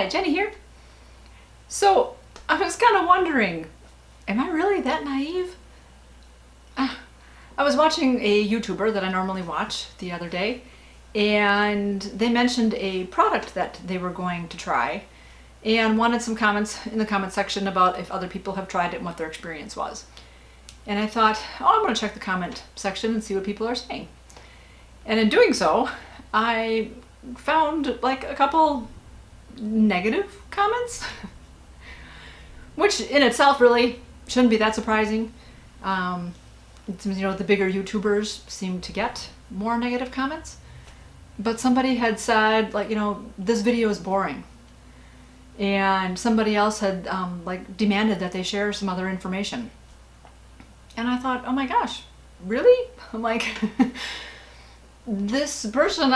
Hi, Jenny here. So I was kind of wondering, am I really that naive? I was watching a YouTuber that I normally watch the other day, and they mentioned a product that they were going to try and wanted some comments in the comment section about if other people have tried it and what their experience was. And I thought, oh, I'm going to check the comment section and see what people are saying. And in doing so, I found like a couple negative comments, which in itself really shouldn't be that surprising. The bigger YouTubers seem to get more negative comments. But somebody had said, this video is boring. And somebody else had demanded that they share some other information. And I thought, oh my gosh, really? I'm like, this person,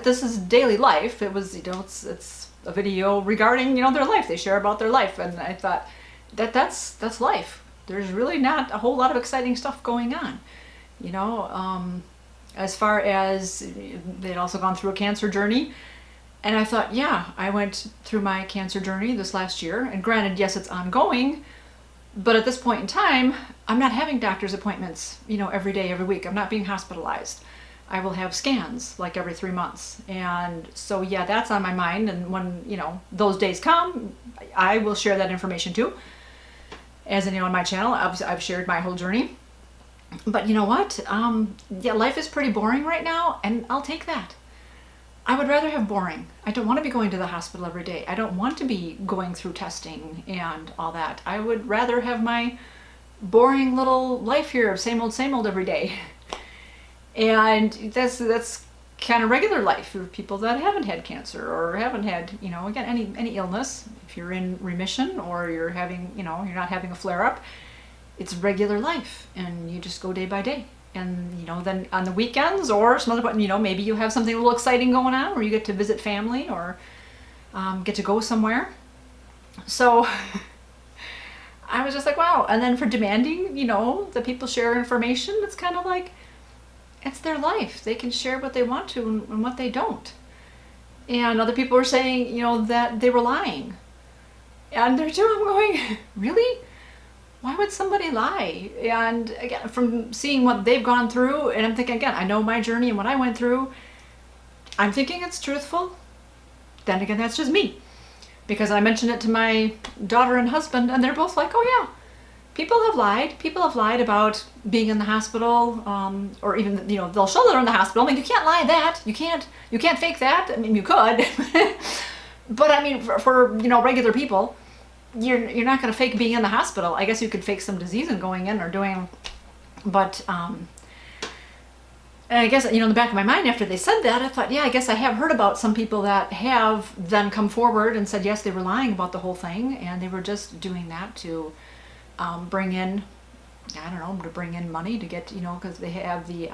this is daily life. It was, it's a video regarding, their life. They share about their life. And I thought that's life. There's really not a whole lot of exciting stuff going on. As far as they'd also gone through a cancer journey. And I thought, yeah, I went through my cancer journey this last year. And granted, yes, it's ongoing. But at this point in time, I'm not having doctor's appointments, every day, every week. I'm not being hospitalized. I will have scans like every 3 months. And so, yeah, that's on my mind. And when, those days come, I will share that information too. As on my channel, I've shared my whole journey. But you know what? Life is pretty boring right now, and I'll take that. I would rather have boring. I don't want to be going to the hospital every day. I don't want to be going through testing and all that. I would rather have my boring little life here of same old every day. And that's kind of regular life for people that haven't had cancer or haven't had, again, any illness. If you're in remission or you're having, you're not having a flare-up, it's regular life, and you just go day by day. And, then on the weekends or some other point, maybe you have something a little exciting going on where you get to visit family or get to go somewhere. So I was just like, wow. And then for demanding, that people share information, it's kind of like, it's their life. They can share what they want to and what they don't. And other people were saying, that they were lying. And there too, I'm going, really? Why would somebody lie? And again, from seeing what they've gone through, and I'm thinking, again, I know my journey and what I went through, I'm thinking it's truthful. Then again, that's just me. Because I mentioned it to my daughter and husband, and they're both like, oh yeah, people have lied. People have lied about being in the hospital, or even, they'll show that they're in the hospital. You can't lie that. You can't fake that. You could. But for regular people, you're not going to fake being in the hospital. I guess you could fake some disease and going in or doing, but and I guess, in the back of my mind after they said that, I thought, yeah, I guess I have heard about some people that have then come forward and said, yes, they were lying about the whole thing, and they were just doing that to bring in, to bring in money to get, because they have the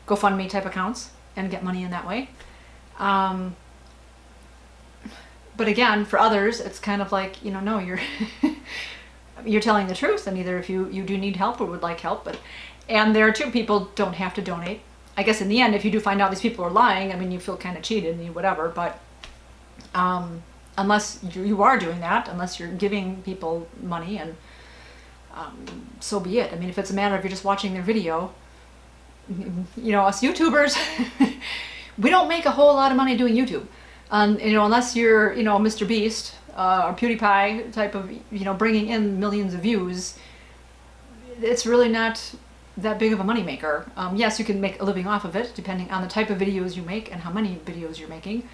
GoFundMe type accounts and get money in that way. But again, for others, it's kind of like, no, you're you're telling the truth, and either if you do need help or would like help, and there are two, people don't have to donate. I guess in the end, if you do find out these people are lying, you feel kind of cheated and whatever, but unless you are doing that, unless you're giving people money, and so be it. If it's a matter of you're just watching their video, us YouTubers, we don't make a whole lot of money doing YouTube. Unless you're, Mr. Beast or PewDiePie type of, bringing in millions of views, it's really not that big of a moneymaker. Yes, you can make a living off of it, depending on the type of videos you make and how many videos you're making.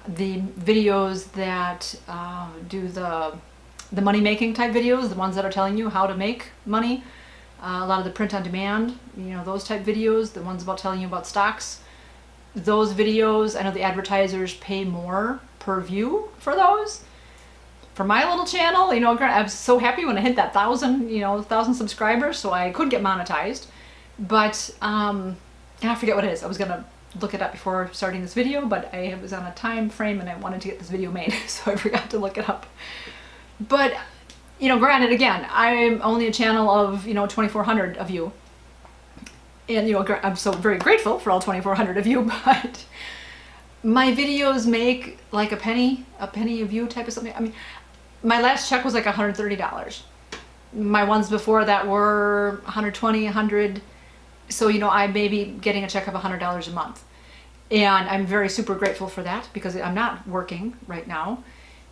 The videos that do the money-making type videos, the ones that are telling you how to make money, a lot of the print-on-demand, those type videos, the ones about telling you about stocks, those videos, I know the advertisers pay more per view for those. For my little channel, I was so happy when I hit that 1,000 subscribers, so I could get monetized. But I forget what it is. I was gonna look it up before starting this video, but I was on a time frame and I wanted to get this video made, so I forgot to look it up. But granted, again, I'm only a channel of 2,400 of you. And I'm so very grateful for all 2,400 of you, but my videos make like a penny a view type of something. I mean, my last check was like $130. My ones before that were 120, 100. So, you know, I may be getting a check of $100 a month. And I'm very super grateful for that because I'm not working right now.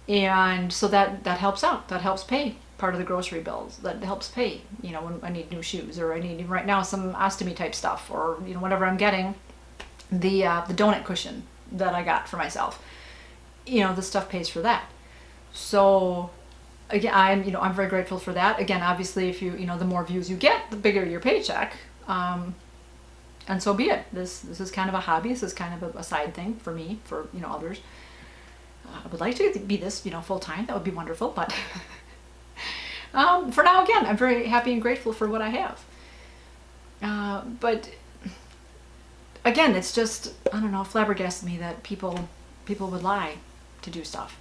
And so that helps out. That helps pay part of the grocery bills. That helps pay, you know, when I need new shoes, or I need right now some ostomy type stuff, or, you know, whatever I'm getting. The donut cushion that I got for myself, you know, the stuff pays for that. So again, I'm very grateful for that. Again, obviously, if you know, the more views you get, the bigger your paycheck. And so be it. This is kind of a hobby. This is kind of a side thing for me, for, you know, others. I would like to be this, you know, full time. That would be wonderful. But for now, again, I'm very happy and grateful for what I have. But again, it's just, I don't know, flabbergasted me that people would lie to do stuff.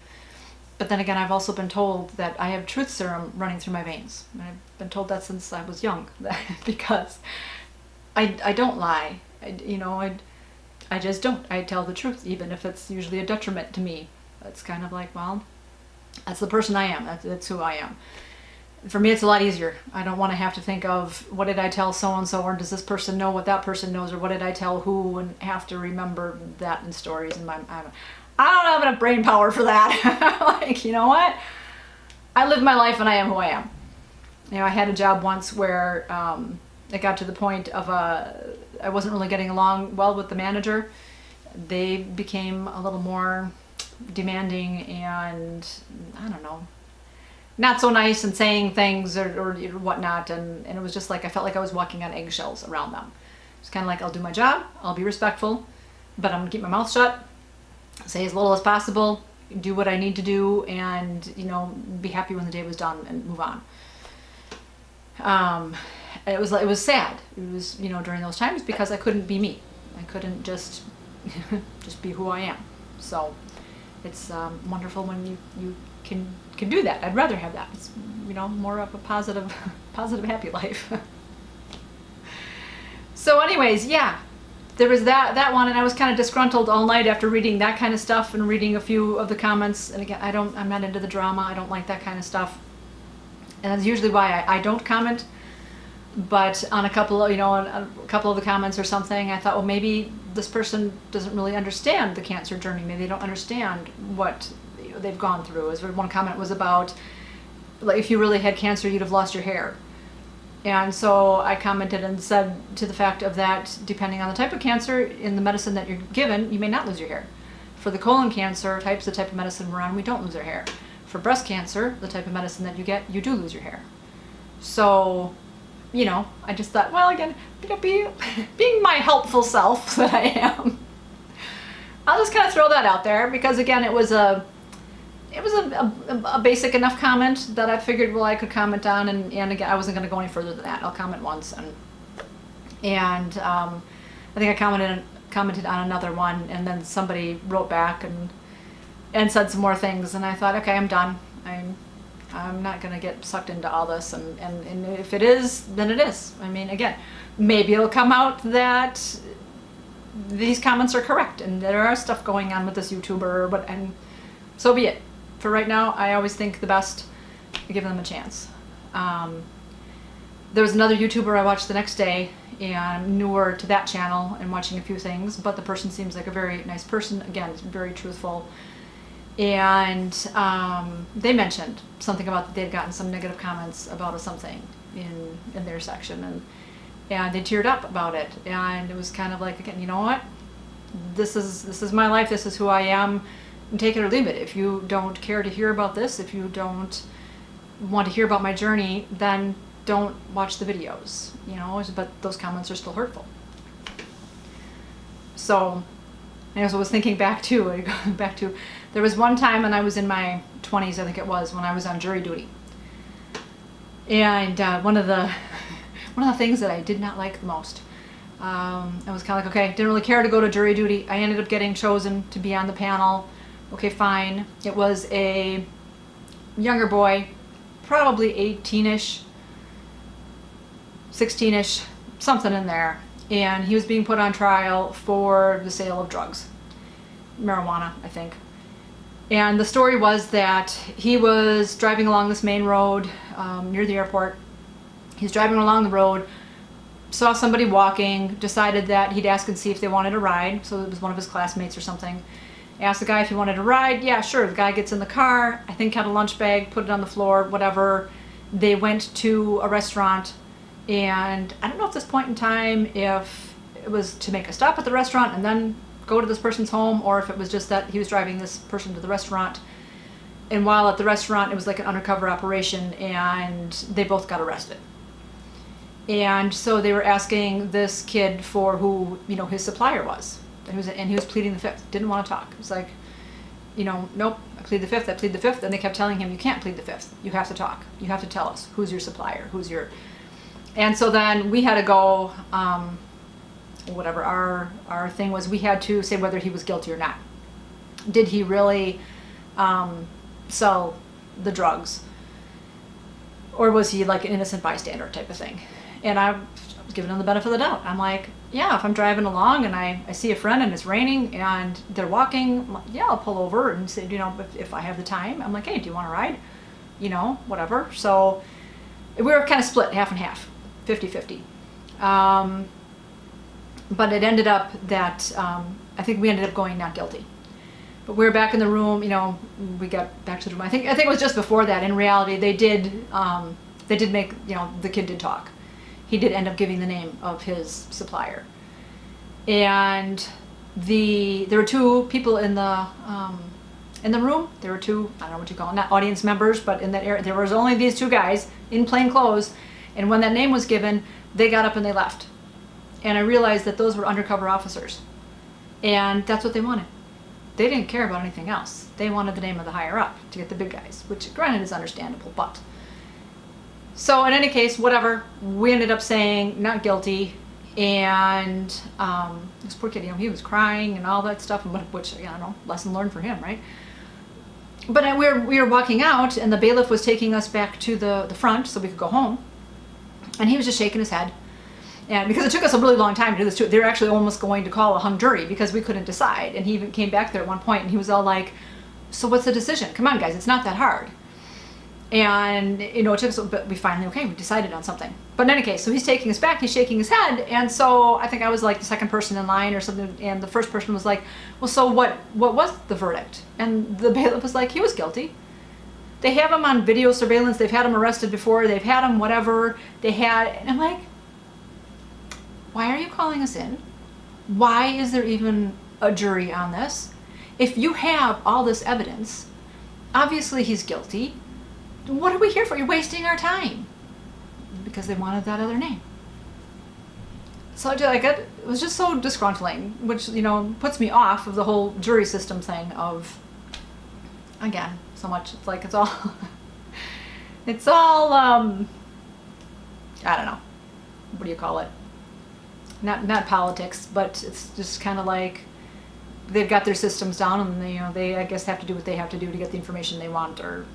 But then again, I've also been told that I have truth serum running through my veins. And I've been told that since I was young, because I don't lie. I just don't. I tell the truth, even if it's usually a detriment to me. It's kind of like, well, that's the person I am. That's who I am. For me, it's a lot easier. I don't want to have to think of, what did I tell so-and-so, or does this person know what that person knows, or what did I tell who, and have to remember that in stories. And I don't have enough brain power for that. Like, you know what? I live my life and I am who I am. You know, I had a job once where it got to the point of I wasn't really getting along well with the manager. They became a little more demanding and, I don't know, not so nice, and saying things or whatnot, and it was just like I felt like I was walking on eggshells around them. It's kind of like, I'll do my job, I'll be respectful, but I'm gonna keep my mouth shut, say as little as possible, do what I need to do, and, you know, be happy when the day was done and move on. It was sad. It was, you know, during those times, because I couldn't be me. I couldn't just be who I am. So it's wonderful when you can do that. I'd rather have that. It's, you know, more of a positive, happy life. So anyways, yeah, there was that one, and I was kind of disgruntled all night after reading that kind of stuff and reading a few of the comments. And again, I'm not into the drama. I don't like that kind of stuff. And that's usually why I don't comment. But on a couple of the comments or something, I thought, well, maybe this person doesn't really understand the cancer journey. Maybe they don't understand what they've gone through. As one comment was about, like, if you really had cancer, you'd have lost your hair. And so I commented and said, to the fact of that, depending on the type of cancer, in the medicine that you're given, you may not lose your hair. For the colon cancer types, the type of medicine we're on, we don't lose our hair. For breast cancer, the type of medicine that you get, you do lose your hair. So, you know, I just thought, well, again, you know, being my helpful self that I am, I'll just kind of throw that out there, because again, it was a basic enough comment that I figured, well, I could comment on, and again, I wasn't going to go any further than that. I'll comment once, and I think I commented on another one, and then somebody wrote back and said some more things, and I thought, okay, I'm done. I'm not going to get sucked into all this, and if it is, then it is. I mean, again, maybe it'll come out that these comments are correct, and there are stuff going on with this YouTuber, and so be it. For right now, I always think the best, give them a chance. There was another YouTuber I watched the next day, and I'm newer to that channel and watching a few things, but the person seems like a very nice person. Again, it's very truthful. And they mentioned something about they'd gotten some negative comments about something in their section, and they teared up about it. And it was kind of like, again, you know what? This is my life. This is who I am. Take it or leave it. If you don't care to hear about this, if you don't want to hear about my journey, then don't watch the videos. You know, but those comments are still hurtful. So I also was thinking back to, there was one time when I was in my 20s, I think it was, when I was on jury duty. And one of the things that I did not like the most, I was kind of like, okay, didn't really care to go to jury duty. I ended up getting chosen to be on the panel. Okay, fine. It was a younger boy, probably 18-ish, 16-ish, something in there. And he was being put on trial for the sale of drugs. marijuana, I think. And the story was that he was driving along this main road near the airport. He's driving along the road, saw somebody walking, decided that he'd ask and see if they wanted a ride. So it was one of his classmates or something. Asked the guy if he wanted a ride. Yeah, sure. The guy gets in the car, I think had a lunch bag, put it on the floor, whatever. They went to a restaurant, and I don't know at this point in time if it was to make a stop at the restaurant and then go to this person's home, or if it was just that he was driving this person to the restaurant. And while at the restaurant, it was like an undercover operation, and they both got arrested. And so they were asking this kid for who, his supplier was. And he was pleading the fifth, didn't want to talk. It was like, nope, I plead the fifth, I plead the fifth. And they kept telling him, you can't plead the fifth. You have to talk. You have to tell us who's your supplier, And so then we had to go, whatever our thing was, we had to say whether he was guilty or not. Did he really sell the drugs? Or was he like an innocent bystander type of thing? And I was giving him the benefit of the doubt. I'm like, yeah, if I'm driving along and I see a friend and it's raining and they're walking, yeah, I'll pull over and say, if I have the time, I'm like, hey, do you want to ride? Whatever. So we were kind of split half and half, 50-50. But it ended up that I think we ended up going not guilty. But we were back in the room, we got back to the room. I think it was just before that. In reality, they did make, the kid did talk. He did end up giving the name of his supplier. And there were two people in the room. There were two, I don't know what you call them, not audience members, but in that area, there was only these two guys in plain clothes. And when that name was given, they got up and they left. And I realized that those were undercover officers. And that's what they wanted. They didn't care about anything else. They wanted the name of the higher up to get the big guys, which granted is understandable, but. So in any case, whatever, we ended up saying not guilty. And this poor kid, he was crying and all that stuff, which, I don't know, lesson learned for him, right? But we were walking out, and the bailiff was taking us back to the front so we could go home. And he was just shaking his head. And because it took us a really long time to do this too, they were actually almost going to call a hung jury because we couldn't decide. And he even came back there at one point and he was all like, so what's the decision? Come on, guys, it's not that hard. And, it took us, but we finally, we decided on something. But in any case, so he's taking us back, he's shaking his head. And so I think I was like the second person in line or something. And the first person was like, well, so what was the verdict? And the bailiff was like, he was guilty. They have him on video surveillance. They've had him arrested before. They've had him whatever. And I'm like, why are you calling us in? Why is there even a jury on this? If you have all this evidence, obviously he's guilty. What are we here for? You're wasting our time. Because they wanted that other name. So it was just so disgruntling, which, puts me off of the whole jury system thing of, again, so much. It's like, it's all, I don't know. What do you call it? Not politics, but it's just kind of like they've got their systems down, and they I guess have to do what they have to do to get the information they want or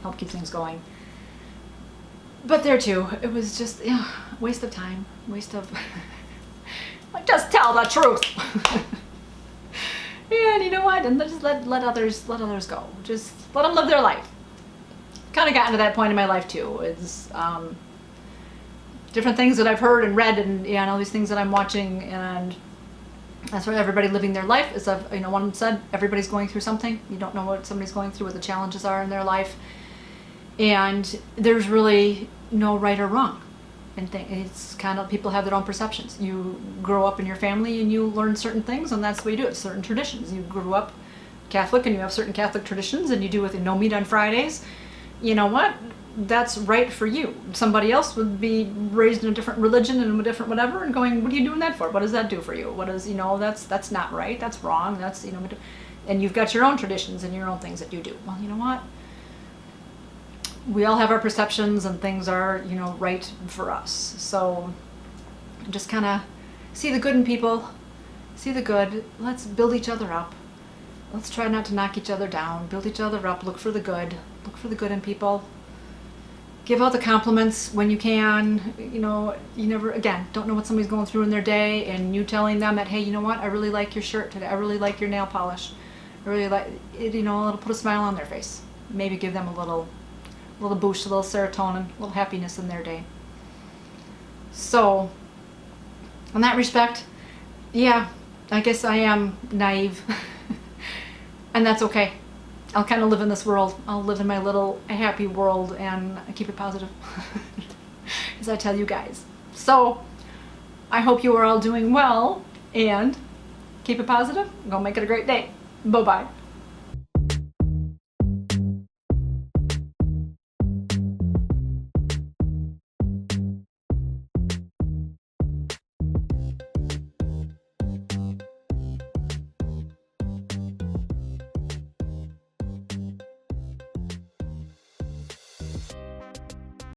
help keep things going. But there too, it was just waste of time, waste of just tell the truth. And you know what? And just let others go. Just let them live their life. Kind of gotten to that point in my life too. It's different things that I've heard and read, and all these things that I'm watching, and that's where everybody living their life is. One said everybody's going through something. You don't know what somebody's going through, what the challenges are in their life, and there's really no right or wrong. And it's kind of, people have their own perceptions. You grow up in your family and you learn certain things, and that's the way you do it. Certain traditions. You grew up Catholic and you have certain Catholic traditions, and you do with no meat on Fridays. You know what? That's right for you. Somebody else would be raised in a different religion and a different whatever, and going, what are you doing that for? What does that do for you? What is, that's not right. That's wrong. That's, and you've got your own traditions and your own things that you do. Well, you know what? We all have our perceptions, and things are, right for us. So just kind of see the good in people, see the good. Let's build each other up. Let's try not to knock each other down. Build each other up. Look for the good. Look for the good in people. Give out the compliments when you can. You know, you never, again, don't know what somebody's going through in their day, and you telling them that, hey, you know what, I really like your shirt today. I really like your nail polish. I really like it, you know, it'll put a smile on their face. Maybe give them a little boost, a little serotonin, a little happiness in their day. So, in that respect, yeah, I guess I am naive. And that's okay. I'll kind of live in this world. I'll live in my little happy world and keep it positive, as I tell you guys. So, I hope you are all doing well, and keep it positive. Go make it a great day. Bye-bye.